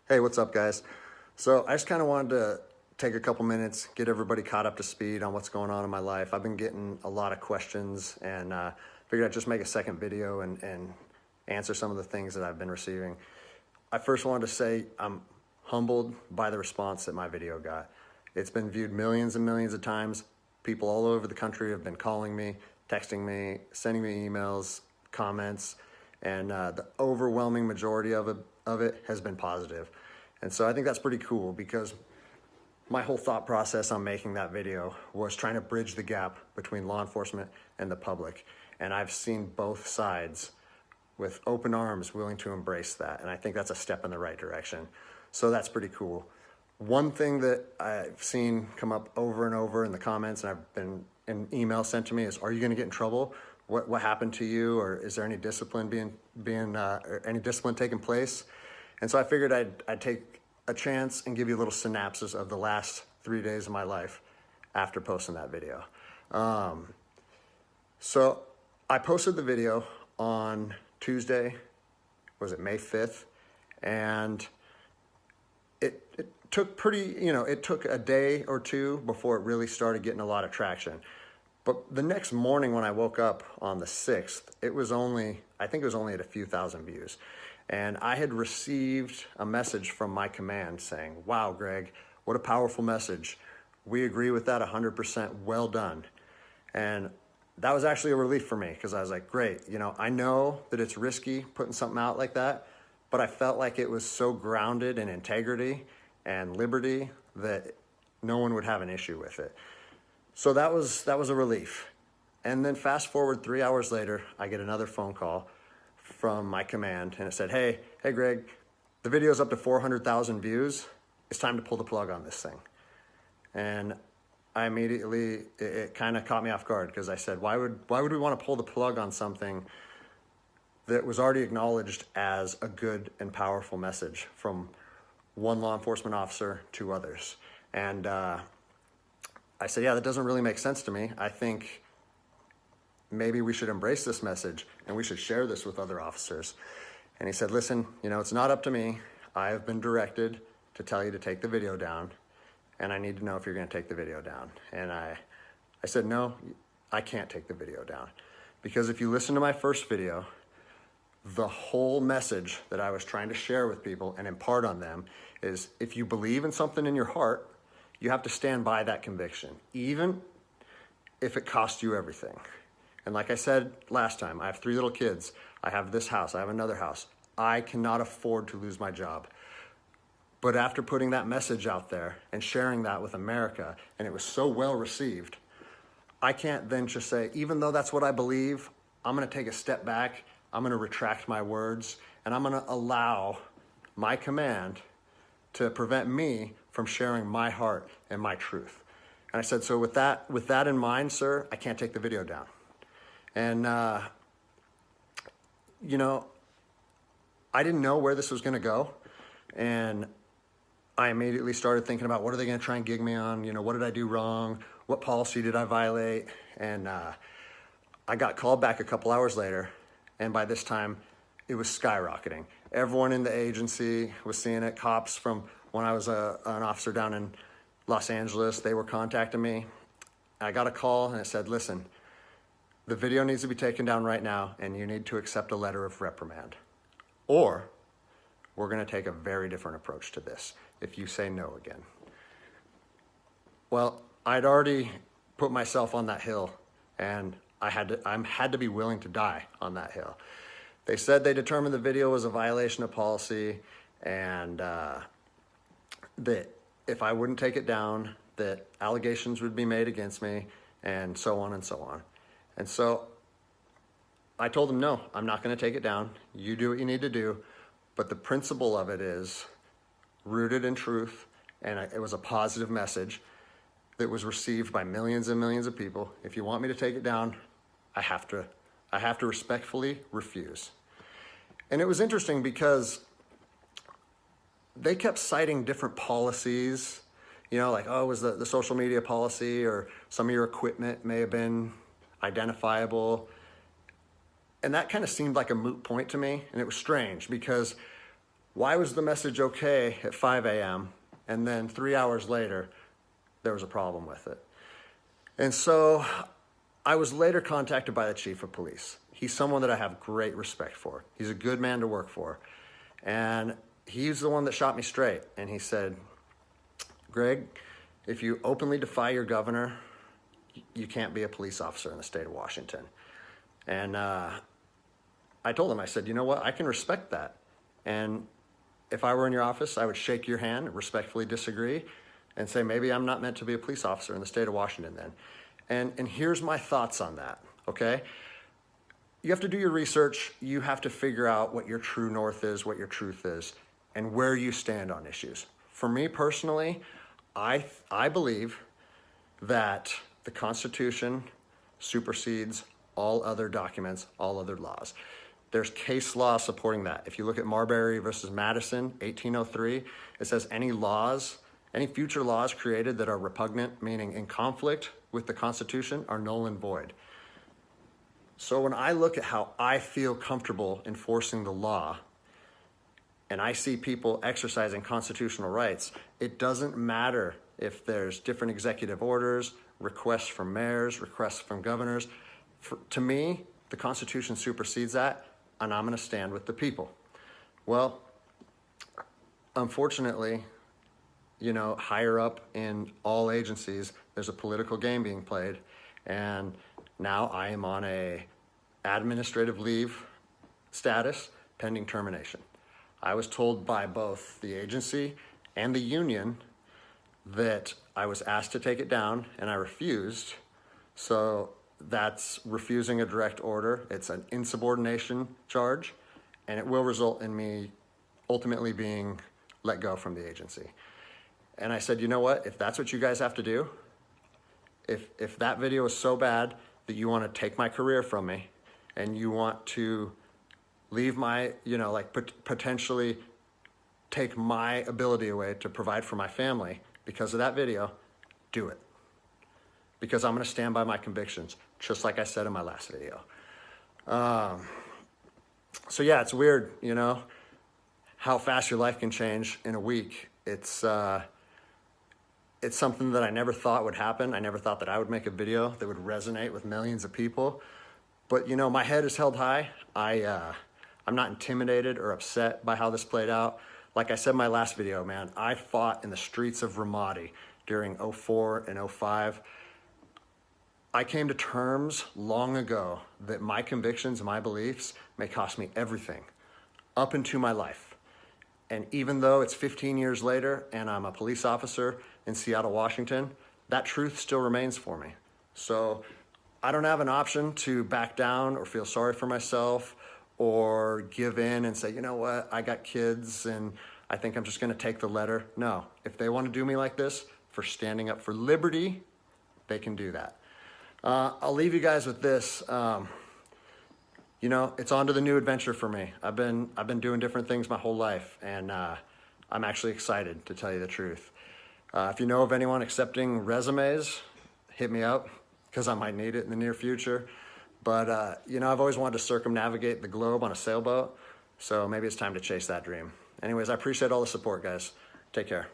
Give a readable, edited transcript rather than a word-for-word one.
Hey, what's up, guys? So I just kind of wanted to take a couple minutes, get everybody caught up to speed on what's going on in my life. I've been getting a lot of questions and figured I'd just make a second video and answer some of the things that I've been receiving. I first wanted to say I'm humbled by the response that my video got. It's been viewed millions and millions of times. People all over the country have been calling me, texting me, sending me emails, comments, and the overwhelming majority of it has been positive. And so I think that's pretty cool because my whole thought process on making that video was trying to bridge the gap between law enforcement and the public. And I've seen both sides with open arms willing to embrace that. And I think that's a step in the right direction. So that's pretty cool. One thing that I've seen come up over and over in the comments, and I've been an email sent to me, is, are you gonna get in trouble? What happened to you? Or is there any discipline or any discipline taking place? And so I figured I'd take a chance and give you a little synopsis of the last 3 days of my life after posting that video. So I posted the video on Tuesday, was it May 5th? And it took it took a day or two before it really started getting a lot of traction. But the next morning when I woke up on the 6th, I think it was only at a few thousand views. And I had received a message from my command saying, wow, Greg, what a powerful message. We agree with that 100%, well done. And that was actually a relief for me because I was like, great, I know that it's risky putting something out like that, but I felt like it was so grounded in integrity and liberty that no one would have an issue with it. So that was a relief. And then fast forward 3 hours later, I get another phone call from my command and it said, hey Greg, the video's up to 400,000 views. It's time to pull the plug on this thing. And I immediately, it kind of caught me off guard because I said, why would we want to pull the plug on something that was already acknowledged as a good and powerful message from one law enforcement officer to others? And I said, yeah, that doesn't really make sense to me. I think maybe we should embrace this message and we should share this with other officers. And he said, listen, it's not up to me. I have been directed to tell you to take the video down, and I need to know if you're going to take the video down. And I said, no, I can't take the video down. Because if you listen to my first video, the whole message that I was trying to share with people and impart on them is, if you believe in something in your heart, you have to stand by that conviction, even if it costs you everything. And like I said last time, I have 3 little kids. I have this house, I have another house. I cannot afford to lose my job. But after putting that message out there and sharing that with America, and it was so well received, I can't then just say, even though that's what I believe, I'm gonna take a step back, I'm gonna retract my words, and I'm gonna allow my command to prevent me from sharing my heart and my truth. And I said, so with that in mind, sir, I can't take the video down. And, I didn't know where this was gonna go. And I immediately started thinking about, what are they gonna try and gig me on? What did I do wrong? What policy did I violate? And I got called back a couple hours later, and by this time, it was skyrocketing. Everyone in the agency was seeing it. Cops from when I was an officer down in Los Angeles, they were contacting me. I got a call and it said, listen, the video needs to be taken down right now and you need to accept a letter of reprimand. Or we're gonna take a very different approach to this if you say no again. Well, I'd already put myself on that hill, and I had to be willing to die on that hill. They said they determined the video was a violation of policy, and that if I wouldn't take it down, that allegations would be made against me, and so on and so on. And so I told them, no, I'm not gonna take it down. You do what you need to do. But the principle of it is rooted in truth, and it was a positive message that was received by millions and millions of people. If you want me to take it down, I have to respectfully refuse. And it was interesting because they kept citing different policies, like, oh, it was the social media policy, or some of your equipment may have been identifiable. And that kind of seemed like a moot point to me. And it was strange because Why was the message okay at 5 a.m. and then 3 hours later, there was a problem with it? And so I was later contacted by the chief of police. He's someone that I have great respect for. He's a good man to work for. And he's the one that shot me straight. And he said, Greg, if you openly defy your governor, you can't be a police officer in the state of Washington. And I told him, I said, you know what, I can respect that. And if I were in your office, I would shake your hand, respectfully disagree, and say, maybe I'm not meant to be a police officer in the state of Washington then. And here's my thoughts on that, okay? You have to do your research. You have to figure out what your true north is, what your truth is, and where you stand on issues. For me personally, I believe that the Constitution supersedes all other documents, all other laws. There's case law supporting that. If you look at Marbury versus Madison, 1803, it says any future laws created that are repugnant, meaning in conflict with the Constitution, are null and void. So when I look at how I feel comfortable enforcing the law, and I see people exercising constitutional rights, it doesn't matter if there's different executive orders, requests from mayors, requests from governors. To me, the Constitution supersedes that, and I'm going to stand with the people. Well, unfortunately, higher up in all agencies, there's a political game being played, and now I am on a administrative leave status pending termination. I was told by both the agency and the union that I was asked to take it down, and I refused. So that's refusing a direct order. It's an insubordination charge, and it will result in me ultimately being let go from the agency. And I said, you know what? If that's what you guys have to do, if that video is so bad that you want to take my career from me and you want to leave my, potentially take my ability away to provide for my family because of that video, do it. Because I'm going to stand by my convictions, just like I said in my last video. So yeah, it's weird, how fast your life can change in a week. It's something that I never thought would happen. I never thought that I would make a video that would resonate with millions of people. But my head is held high. I'm not intimidated or upset by how this played out. Like I said in my last video, man, I fought in the streets of Ramadi during 04 and 05. I came to terms long ago that my convictions and my beliefs may cost me everything up into my life. And even though it's 15 years later and I'm a police officer in Seattle, Washington, that truth still remains for me. So I don't have an option to back down or feel sorry for myself or give in and say, you know what, I got kids and I think I'm just going to take the letter. No, if they want to do me like this for standing up for liberty, they can do that. I'll leave you guys with this. It's on to the new adventure for me. I've been doing different things my whole life, and I'm actually excited, to tell you the truth. If you know of anyone accepting resumes, hit me up, because I might need it in the near future. But, I've always wanted to circumnavigate the globe on a sailboat, so maybe it's time to chase that dream. Anyways, I appreciate all the support, guys. Take care.